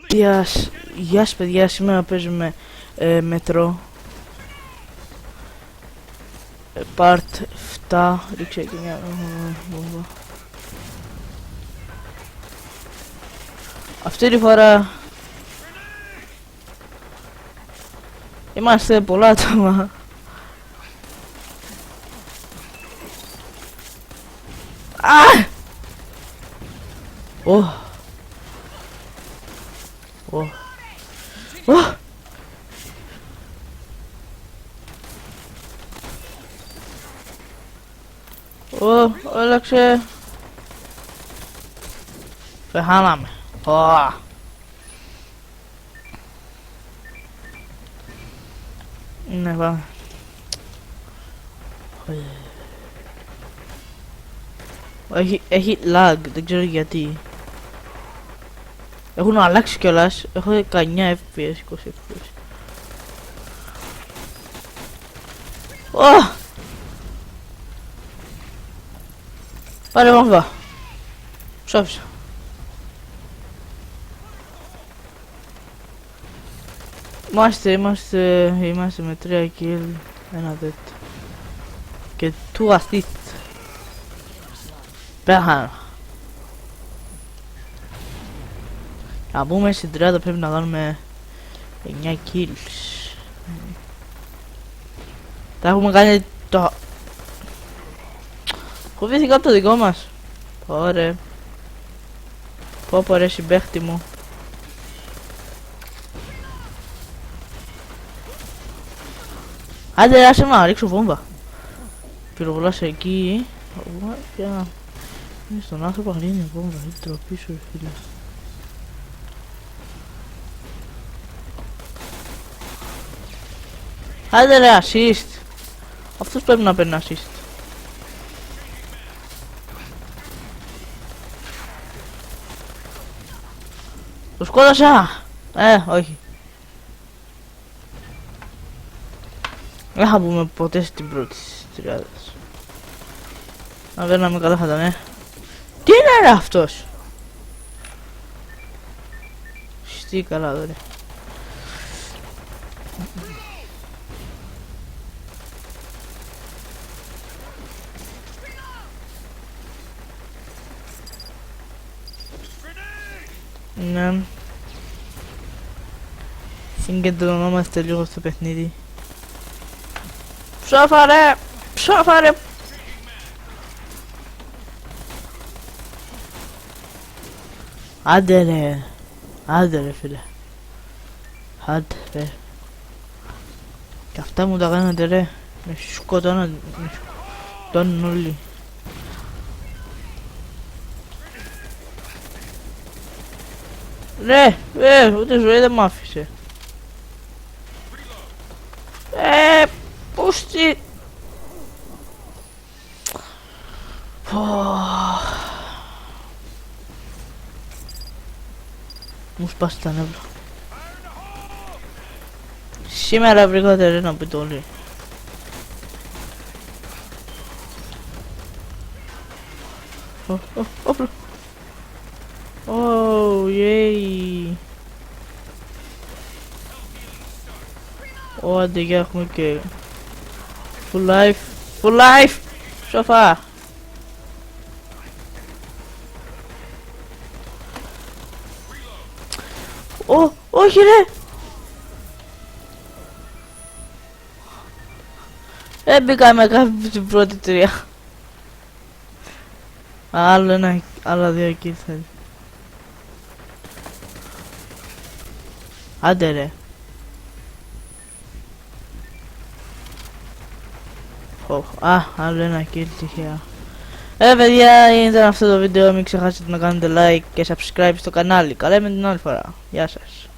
Γεια σας παιδιά, σήμερα παίζουμε μετρό Part 7. Ρίξε και μια βόμβα. Αυτή τη φορά είμαστε πολλά άτομα. Άλλαξε. Πεθάναμε. Ναι, πάμε. Έχει lag, δεν ξέρω γιατί. Έχουν αλλάξει κιόλας. Έχω 19 FPS, 20 FPS. Πάρε βόμβα. Ψάφισα. Είμαστε με 3 kill, 1 dead και 2 assist. Πέχανα. Να μπούμε στην 30 πρέπει να κάνουμε 9 kills. Τα έχουμε κάνει το... Φοβήθηκα από το δικό μας. Ωραία. Πω ρε συμπαίχτη μου. Άντε άσε να ρίξω βόμβα. Πυροβολάς εκεί. Και να... Είναι στον άνθρωπο γρίνει βόμβα. Έχει τροπή σου ρε φίλε. Άντε ρε assist. Αυτός πρέπει να παίρνει assist. Το σκότωσα! Όχι. Δεν θα πούμε ποτέ στην πρώτη της τριάδας. Να παίρναμε καλά θα ήταν, Τι είναι ρε αυτός! Στή καλά εδώ ρε. Ναι. Συγκεντρωνόμαστε λίγο στο παιχνίδι. Ψόφα ρε! Ψόφα ρε! Άντε ρε! Άντε ρε φίλε! Άντε ρε! Κι αυτά μου τα κάνατε ρε! Με σκοτώνουν όλοι. Ρε! Ούτε ζωή δεν μ' άφησε. Πούστη! Μου σπάσει τα νεύρα. Σήμερα βρήκατε ρε να πείτε όλοι. Όπλο. Yay. Άντε για έχουμε και full life. Full life. Σοφά. Όχι ρε. Έμπηκα με κάθε την πρώτη τρία. Άλλα δύο εκεί θέλει. Άντε ρε. Άλλο ένα kill τυχαία. Παιδιά, ήταν αυτό το βίντεο. Μην ξεχάσετε να κάνετε like και subscribe στο κανάλι. Καλά με την άλλη φορά. Γεια σας.